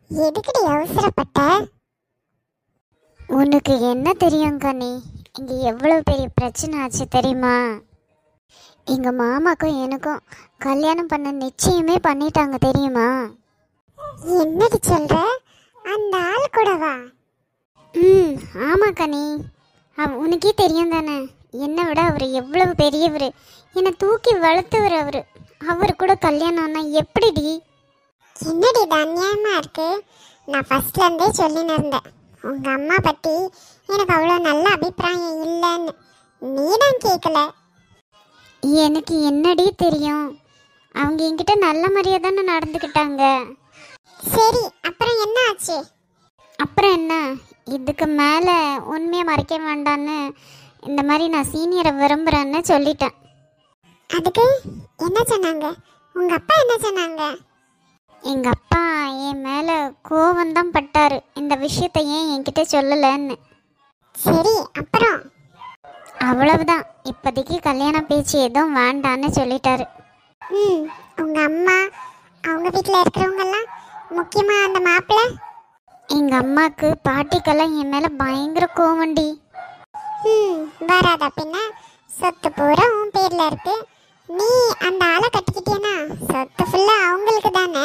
எதுக்குடி அவசரப்பட்ட? உனக்கு என்ன தெரியும் கனி, இங்க எவ்வளவு பெரிய பிரச்சனை ஆச்சு தெரியுமா? எங்க மாமாக்கும் எனக்கும் கல்யாணம் பண்ண நிச்சயமே பண்ணிட்டாங்க தெரியுமா? என்னடி சொல்ற? அந்த ஆள் கூடவா? ஆமா கனி, உனக்கே தெரியும் தானே, என்னை விட அவர் எவ்வளவு பெரியவர், என்னை தூக்கி வளர்த்தவர் அவரு கூட கல்யாணம்னா எப்படிடி? என்னடி இது அநியாயமா இருக்கு. நான் ஃபர்ஸ்ட்ல இருந்தே சொல்லின்னு இருந்தேன், உங்க அம்மா பத்தி எனக்கு அவ்வளோ நல்ல அபிப்பிராயம் இல்லைன்னு. நீ தான் கேட்கல. எனக்கு என்னடி தெரியும், அவங்க என்கிட்ட நல்ல மாதிரியா தானே நடந்துக்கிட்டாங்க. சரி, அப்புறம் என்ன ஆச்சு? அப்புறம் என்ன, இதுக்கு மேலே உண்மையை மறைக்க வேண்டான்னு இந்த மாதிரி நான் சீனியரை விரும்புகிறேன்னு சொல்லிட்டேன். அதுக்கு என்ன சொன்னாங்க? உங்க அப்பா என்ன சொன்னாங்க? எங்கள் அப்பா என் மேலே கோவம்தான் பட்டார், இந்த விஷயத்தை ஏன் என்கிட்ட சொல்லலைன்னு. சரி, அப்புறம்? அவ்வளவுதான், இப்போதைக்கு கல்யாண பேச்சு எதுவும் வேண்டான்னு சொல்லிட்டாரு. உங்க அம்மா, அவங்க வீட்டில் இருக்கிறவங்கெல்லாம், முக்கியமா அந்த மாப்பிள்ளை? எங்கள் அம்மாவுக்கு பாட்டிக்கெல்லாம் என் மேலே பயங்கர கோவண்டி. வராதா பின்ன? சொத்து பூரா உன் பேர்ல இருக்கு. நீ அந்த ஆளை கட்டிக்கிட்டேனா சொத்து ஃபுல்லா அவங்களுக்கு தானே.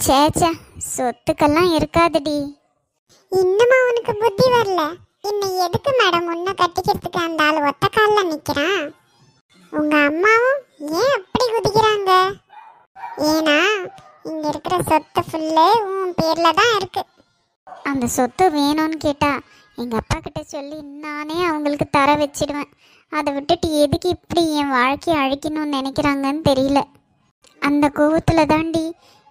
சேச்சா, சொத்துக்கெல்லாம் இருக்காதுடி. இன்னுமா உனக்கு புத்தி வரல? இன்னை எதுக்கு மேடம் உன்னை கட்டிக்கிறதுக்கு அந்த ஆள் ஒத்த காலில் நிற்கிறான்? உங்க அம்மாவும் ஏன் அப்படி குதிக்கிறாங்க? ஏன்னா இங்க இருக்கிற சொத்து ஃபுல்லு உன் பேர்ல தான் இருக்கு. அந்த சொத்து வேணும்னு கேட்டா எங்கள் அப்பா கிட்ட சொல்லி நானே அவங்களுக்கு தர வச்சிடுவேன். அதை விட்டுட்டு எதுக்கு இப்படி என் வாழ்க்கையை அழிக்கணும்னு நினைக்கிறாங்கன்னு தெரியல. அந்த கோவத்தில் தாண்டி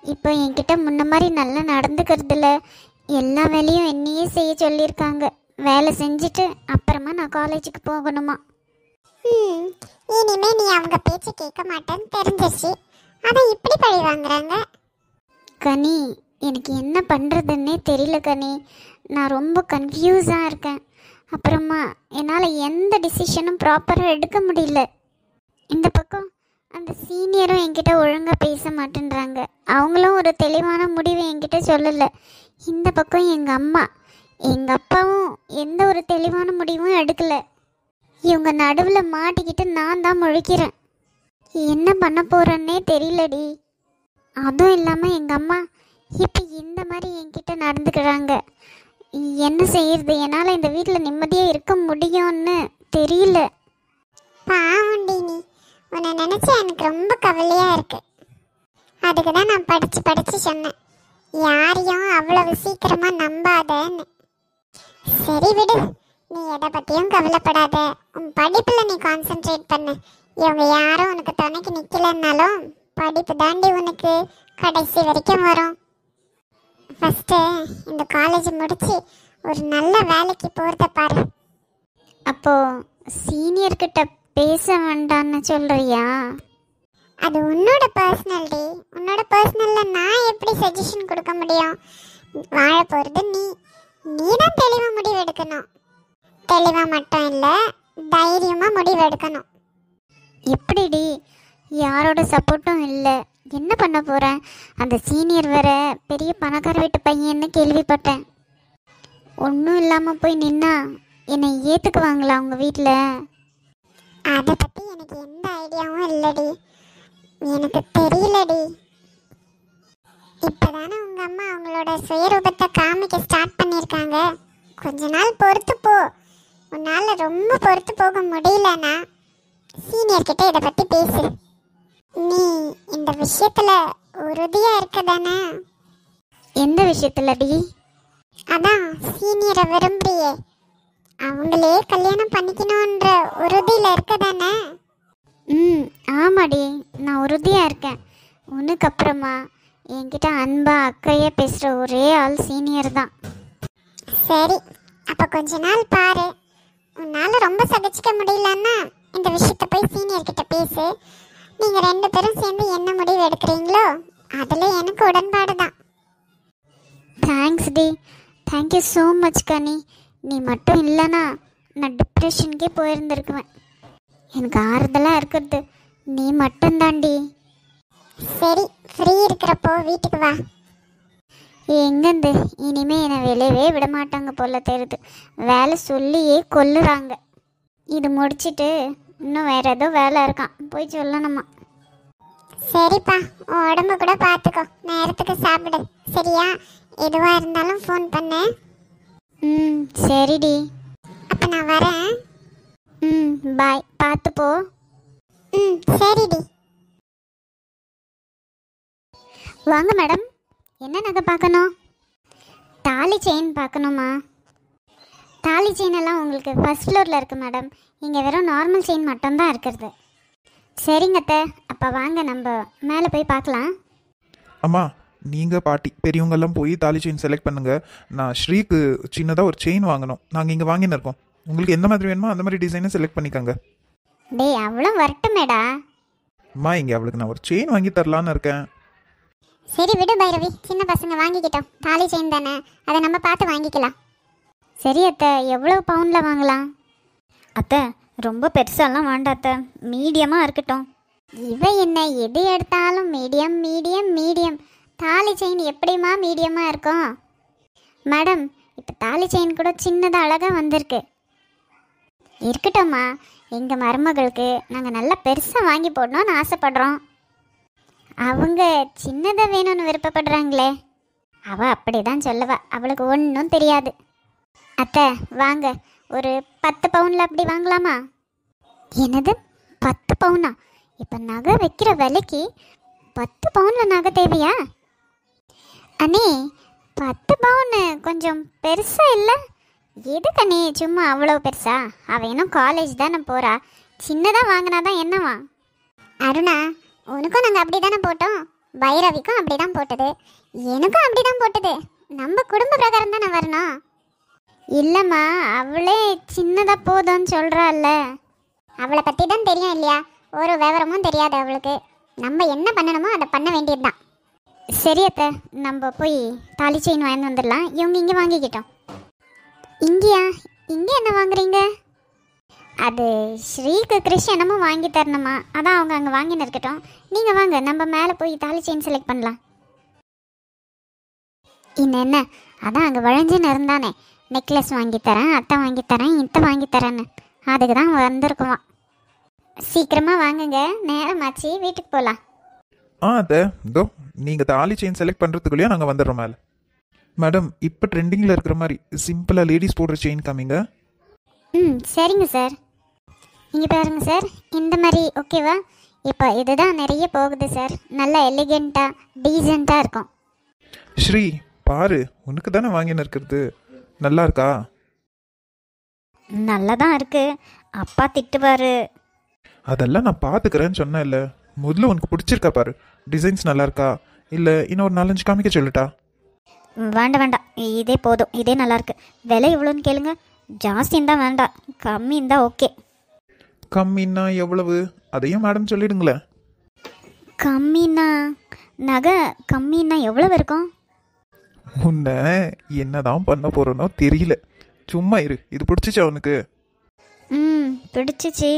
இப்போ என்கிட்ட முன்ன மாதிரி நல்லா நடந்துக்கிறதுல எல்லா வேலையும் என்னையே செய்ய சொல்லியிருக்காங்க. வேலை செஞ்சுட்டு அப்புறமா நான் காலேஜுக்கு போகணுமா. இனிமே நீ அவங்க பேச்சு கேட்க மாட்டேன்னு தெரிஞ்சிச்சு, அதை இப்படி பழி வாங்குறாங்க. கனி, எனக்கு என்ன பண்ணுறதுன்னே தெரியல கனி, நான் ரொம்ப கன்ஃபியூஸாக இருக்கேன். அப்புறமா என்னால் எந்த டிசிஷனும் ப்ராப்பராக எடுக்க முடியல. இந்த பக்கம் அந்த சீனியரும் என்கிட்ட ஒழுங்காக பேச மாட்டேன்றாங்க, அவங்களும் ஒரு தெளிவான முடிவை என்கிட்ட சொல்லலை. இந்த பக்கம் எங்கள் அப்பாவும் எந்த ஒரு தெளிவான முடிவும் எடுக்கலை. இவங்க நடுவில் மாட்டிக்கிட்டு நான் தான் முழிக்கிறேன். என்ன பண்ண போகிறேன்னே தெரியலடி. அதுவும் இல்லாமல் எங்கள் அம்மா இப்போ இந்த மாதிரி என்கிட்ட நடந்துக்கிறாங்க. என்ன செய்யறது? என்னால் இந்த வீட்டில் நிம்மதியாக இருக்க முடியும்னு தெரியல. பாவண்டி, நீ உன்னை நினச்சா எனக்கு ரொம்ப கவலையாக இருக்கு. அதுக்கு தான் நான் படித்து சொன்னேன், யாரையும் அவ்வளவு சீக்கிரமாக நம்பாதன்னு. சரி விடு, நீ எதை பற்றியும் கவலைப்படாத. உன் படிப்பில் நீ கான்சென்ட்ரேட் பண்ணு. இவங்க யாரும் உனக்கு துணைக்கு நிற்கலன்னாலும் படிப்பு தாண்டி உனக்கு கடைசி வரைக்கும் வரும். ஃபஸ்ட்டு இந்த காலேஜ் முடித்து ஒரு நல்ல வேலைக்கு போகிறத பாரு. அப்போது சீனியர்கிட்ட பேச வேண்டான்னு சொல்கிறியா? அது உன்னோட பர்சனல். உன்னோட பர்சனலில் நான் எப்படி சஜஷன் கொடுக்க முடியும்? வாழ போகிறது நீ தான் தெளிவாக முடிவு எடுக்கணும். தெளிவாக மட்டும் இல்லை, தைரியமாக முடிவு எடுக்கணும். எப்படிடி? யாரோட சப்போர்ட்டும் இல்லை, என்ன பண்ண போகிறேன்? அந்த சீனியர் வேற பெரிய பணக்கார வீட்டு பையன்னு கேள்விப்பட்டேன். ஒன்றும் இல்லாமல் போய் நின்னா என்னை ஏற்றுக்குவாங்களா அவங்க வீட்டில்? அதை பற்றி எனக்கு எந்த ஐடியாவும் இல்லடி, எனக்கு தெரியலடி. இப்போதானே உங்கள் அம்மா அவங்களோட சுயரூபத்தை காமிக்க ஸ்டார்ட் பண்ணியிருக்காங்க. கொஞ்ச நாள் பொறுத்து போ. உன்னால் ரொம்ப பொறுத்து போக முடியலன்னா சீனியர்கிட்ட இதை பற்றி பேசு. நீ இந்த விஷயத்துல உறுதியா இருக்க தானே? எந்த விஷயத்துலடி? அதான் சீனியரை விரும்புறியே, அவங்களே கல்யாணம் பண்ணிக்கணும்ன்ற உறுதியில இருக்க தானே? ஆமாடி, நான் உறுதியாக இருக்கேன். உனக்கு அப்புறமா என்கிட்ட அன்பா அக்கையே பேசுகிற ஒரே ஆள் சீனியர் தான். சரி, அப்போ கொஞ்ச நாள் பாரு. உன்னால் ரொம்ப சகிச்சிக்க முடியலன்னா இந்த விஷயத்தை போய் சீனியர்கிட்ட பேசு. நீங்கள் 2 பேரும் சேர்ந்து என்ன முடிவு எடுக்கிறீங்களோ அதில் எனக்கு உடன்பாடு தான். தேங்க்ஸ் டி, தேங்க்யூ ஸோ மச் கனி. நீ மட்டும் இல்லைனா நான் டிப்ரெஷனுக்கே போயிருந்துருக்குவேன். எனக்கு ஆறுதலாக இருக்கிறது நீ மட்டும்தாண்டி. சரி, ஃப்ரீ இருக்கிறப்போ வீட்டுக்கு வா. எங்கேருந்து இனிமே என்னை வெளியவே விட மாட்டாங்க போல தெரியுது. வேலை சொல்லியே கொல்லுறாங்க. இது முடிச்சிட்டு இன்னும் வேற ஏதோ வேலை இருக்கான், போய் சொல்லணுமா. சரிப்பா, உன் உடம்ப கூட பார்த்துக்கோ, நேரத்துக்கு சாப்பிடு சரியா? எதுவா இருந்தாலும் ஃபோன் பண்ணு. ம் சரிடி. அப்ப நான் வரேன். ம் பாய், பார்த்து போ. ம் சரிடி. வாங்க மேடம், என்ன நகை பார்க்கணும்? தாலி செயின் பார்க்கணுமா? தாலி செயின் எல்லாம் உங்களுக்கு ஃபர்ஸ்ட் ஃப்ளோரில் இருக்குது மேடம். இங்கே வெறும் நார்மல் செயின் மட்டும்தான் இருக்கிறது. சரிங்க அத்தை, அப்போ வாங்க நம்ம மேலே போய் பார்க்கலாம். அம்மா, நீங்கள் பாட்டி பெரியவங்கெல்லாம் போய் தாலி செயின் செலக்ட் பண்ணுங்கள். நான் ஸ்ரீக்கு சின்னதாக ஒரு செயின் வாங்கணும். நாங்கள் இங்கே வாங்கின்னு இருக்கோம். உங்களுக்கு எந்த மாதிரி வேணுமோ அந்த மாதிரி டிசைனை செலக்ட் பண்ணிக்கோங்க. டேய் அவ்வளோ வரட்டுமேடா. அம்மா, இங்கே அவளுக்கு நான் ஒரு செயின் வாங்கி தரலான்னு இருக்கேன். சரி விடு பைரவி, சின்ன பசங்க வாங்கிக்கிட்டோம், தாலி செயின் தானே, அதை நம்ம பார்த்து வாங்கிக்கலாம். சரி அத்தை, எவ்வளோ பவுனில் வாங்கலாம்? அத்தை ரொம்ப பெருசாலாம் வேண்டாம் அத்தை, மீடியமாக இருக்கட்டும். இவ என்ன எது எடுத்தாலும் மீடியம் மீடியம் மீடியம். தாலி செயின் எப்படிமா மீடியமாக இருக்கும்? மேடம், இப்போ தாலி செயின் கூட சின்னதாக அழகாக வந்திருக்கு. இருக்கட்டும்மா, எங்கள் மருமகளுக்கு நாங்கள் நல்லா பெருசாக வாங்கி போடணும்னு ஆசைப்படுறோம். அவங்க சின்னதாக வேணும்னு விருப்பப்படுறாங்களே. அவள் அப்படி தான் சொல்லுவா, அவளுக்கு ஒன்றும் தெரியாது. அத்தை வாங்க, ஒரு 10 பவுனில் அப்படி வாங்கலாமா? என்னது 10 பவுனா? இப்போ நகை வைக்கிற விலைக்கு 10 பவுனில் நகை தேவையா? அண்ணே 10 பவுன் கொஞ்சம் பெருசா இல்லை? எதுக்கு அண்ணே சும்மா அவ்வளோ பெருசா? அவள் இன்னும் காலேஜ் தானே போகிறா, சின்னதாக வாங்கினாதான் என்னவா? அருணா, உனக்கும் நாங்கள் அப்படி தானே போட்டோம், பைரவிக்கும் அப்படி தான் போட்டது, எனக்கும் அப்படி தான் போட்டது. நம்ம குடும்ப பிரகாரம் தானே வரணும். இல்லைம்மா, அவளே சின்னதாக போதும்னு சொல்கிறாள்ல. அவளை பற்றி தான் தெரியும் இல்லையா? ஒரு விவரமும் தெரியாது அவளுக்கு. நம்ம என்ன பண்ணணுமோ அதை பண்ண வேண்டியது தான். சரி அத்தை, நம்ம போய் தாலி செயின் வாங்கி வந்துடலாம். இவங்க இங்கே வாங்கிக்கிட்டோம். இங்கேயா? இங்கே என்ன வாங்குறீங்க? அது ஸ்ரீக்கு கிறிஷ் என்னமோ வாங்கி தரணுமா, அதான் அவங்க அங்கே வாங்கின்னு இருக்கட்டும். நீங்கள் வாங்க, நம்ம மேலே போய் தாலி செயின் செலக்ட் பண்ணலாம். இன்னும் என்ன, அதான் அங்கே வளைஞ்சுன்னு இருந்தானே, நெக்லஸ் வாங்கித்தரேன், அத்தை வாங்கித்தரேன், இத்தை வாங்கித்தரேன்னு, அதுக்கு தான் வந்திருக்குவான். சீக்கிரமாக வாங்குங்க, நேரமாச்சு, வீட்டுக்கு போகலாம். அத்தை இதோ நீங்கள் தாலி செயின் செலக்ட் பண்ணுறதுக்குள்ளேயே நாங்கள் வந்துடுறோம் மேலே. மேடம், இப்போ ட்ரெண்டிங்கில் இருக்கிற மாதிரி சிம்பிளாக லேடிஸ் போடுற செயின் காமிங்க. ம் சரிங்க சார். இங்கே பாருங்க சார், இந்த மாதிரி ஓகேவா? இப்போ இதுதான் நிறைய போகுது சார், நல்லா எலிகெண்ட்டாக டீசெண்டாக இருக்கும். ஸ்ரீ பாரு, உனக்கு தானே வாங்கின்னு இருக்கிறது, நல்லா இருக்கா? நல்லா தான் இருக்கு, அப்பா திட்டுவாரு. அதெல்லாம் நான் பார்த்துக்கிறேன்னு சொன்னேன்ல. முதல்ல உனக்கு பிடிச்சிருக்கா பாரு, டிசைன்ஸ் நல்லா இருக்கா, இல்லை இன்னும் ஒரு 4-5 காமிக்க சொல்லட்டா? வேண்டாம் வேண்டாம், இதே போதும், இதே நல்லா இருக்கு. விலை எவ்வளோன்னு கேளுங்க. ஜாஸ்தின்னு தான் வேண்டாம், கம்மின்னு தான் ஓகே. கம்மின்னா எவ்வளவு, அதையும் மேடம் சொல்லிடுங்களேன். கம்மின்னா நகை கம்மின்னா எவ்வளவு இருக்கும்? உன்னை என்னதான் பண்ண போறேனோ தெரியல. சும்மா இரு, இது பிடிச்சிச்சா உனக்கு? ம் பிடிச்சிச்சு.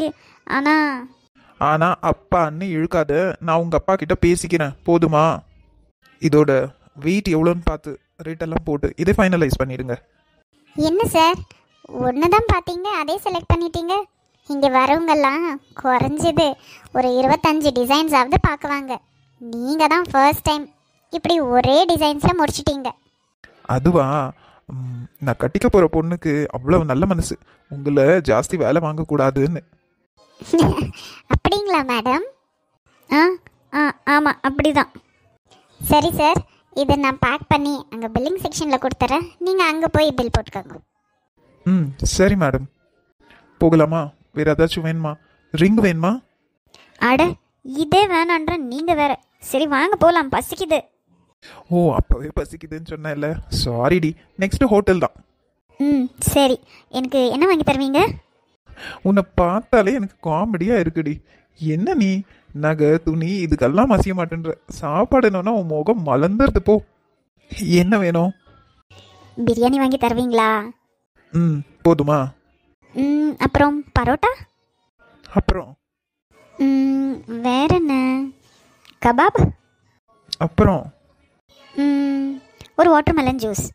ஆனா அப்பா அண்ணன் இழுக்காத, நான் உங்க அப்பா கிட்ட பேசிக்கிறேன், போதுமா? இதோட வெயிட் எவ்வளோன்னு பார்த்து ரேட்டெல்லாம் போட்டு இதை ஃபைனலைஸ் பண்ணிடுங்க. என்ன சார், ஒன்று தான் பார்த்தீங்க, அதே செலக்ட் பண்ணிட்டீங்க? இங்கே வரவங்கெல்லாம் குறைஞ்சது ஒரு 25 டிசைன்ஸாவது பார்க்குவாங்க. நீங்கள் தான் ஃபர்ஸ்ட் டைம் இப்படி ஒரே டிசைன்ஸில் முடிச்சிட்டீங்க. அதுவா, நான் கட்டிக்க போற பொண்ணுக்கு அவ்வளவு நல்ல மனசு, உங்களை ஜாஸ்தி வேலை வாங்கக்கூடாதுன்னு. அப்படிங்களா மேடம்? ஆ ஆ ஆமாம் அப்படிதான். சரி சார், இதை நான் பேக் பண்ணி அங்கே பில்லிங் செக்ஷனில் கொடுத்துட்றேன், நீங்கள் அங்கே போய் பில் போட்டுக்கோங்க. ம் சரி மேடம். போகலாமா? வேற ஏதாச்சும் வேணுமா? ரிங் வேணுமா? அட இதே வேணான்ற நீங்கள் வேற. சரி வாங்க போகலாம், பசிக்குது. ஓ, அப்பவே பசிக்குதுன்னு சொன்னேன்ல, சாரிடி. நெக்ஸ்ட் ஹோட்டல் தான். ம் சரி, எனக்கு என்ன வாங்கி தருவீங்க? உன்னை பார்த்தாலே எனக்கு காமெடியா இருக்குடி. என்ன நீ நகை துணி இதுக்கெல்லாம் மசிய மாட்டேன்ற, சாப்பாடுனா உன் முகம் மலர்ந்துருது போ. என்ன வேணும்? பிரியாணி வாங்கி தருவீங்களா? ம் போதுமா? அப்புறம் பரோட்டா? அப்புறம் வேற என்ன? கபாப்? அப்புறம் ஒரு வாட்டர்மெலன் ஜூஸ்.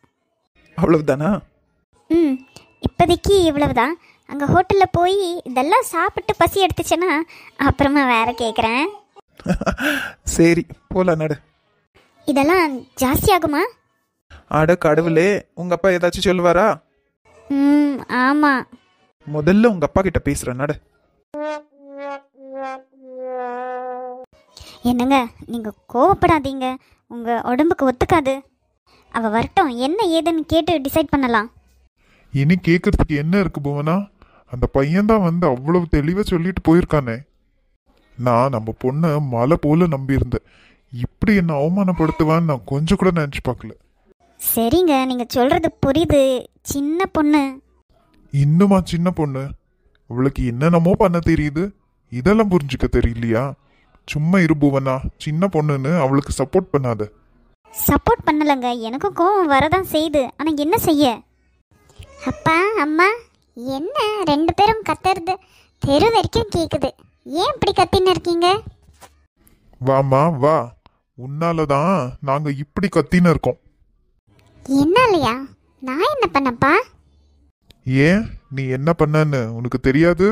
அவ்வளவுதானா? ம், இப்போதைக்கு இவ்வளவுதான். அங்கே ஹோட்டலில் போய் இதெல்லாம் சாப்பிட்டு பசி எடுத்துச்சுன்னா அப்புறமா வேற கேட்குறேன். சரி போலாம் நடு. இதெல்லாம் ஜாஸ்தி ஆகுமா? அட கடவுளே, உங்க அப்பா ஏதாச்சும் சொல்லுவாரா? ம், ஆமாம். முதல்ல உங்க அப்பா கிட்ட பேசுறேன் நடு. என்னங்க, நீங்கள் கோவப்படாதீங்க, உங்கள் உடம்புக்கு ஒத்துக்காது. அவள் வரட்டும், என்ன ஏதுன்னு கேட்டு டிசைட் பண்ணலாம். இனி கேட்கறதுக்கு என்ன இருக்கு புவனா? அந்த பையன்தான் வந்து அவ்வளவு தெளிவா சொல்லிட்டு போயிருக்கானே. நான் நம்ம பொண்ணை மலை போல நம்பியிருந்தேன். இப்படி என்ன அவமானப்படுத்துவான்னு நான் கொஞ்சம் கூட நினைச்சு பார்க்கல. சரிங்க, நீங்கள் சொல்கிறது புரியுது. சின்ன பொண்ணு. இன்னுமா சின்ன பொண்ணு? அவளுக்கு என்னென்னமோ பண்ண தெரியுது, இதெல்லாம் புரிஞ்சுக்க தெரியலையா? சும்மா இரு புவனா, சின்ன பொண்ணுன்னு அவளுக்கு சப்போர்ட் பண்ணாத. சப்போர்ட் பண்ணலைங்க, எனக்கும் கோவம் வரதான் செய்யுது. ஆனால் என்ன செய்ய? அப்பா அம்மா, என்ன 2 பேரும் கத்துறது தெரு வரைக்கும் கேட்குது. ஏன் இப்படி கத்தின்னு இருக்கீங்க? வாமா வா, உன்னாலதான் நாங்க இப்படி கத்தின்னு இருக்கோம். என்ன இல்லையா? நான் என்ன பண்ணப்பா? ஏன் நீ என்ன பண்ணன்னு உனக்கு தெரியாது?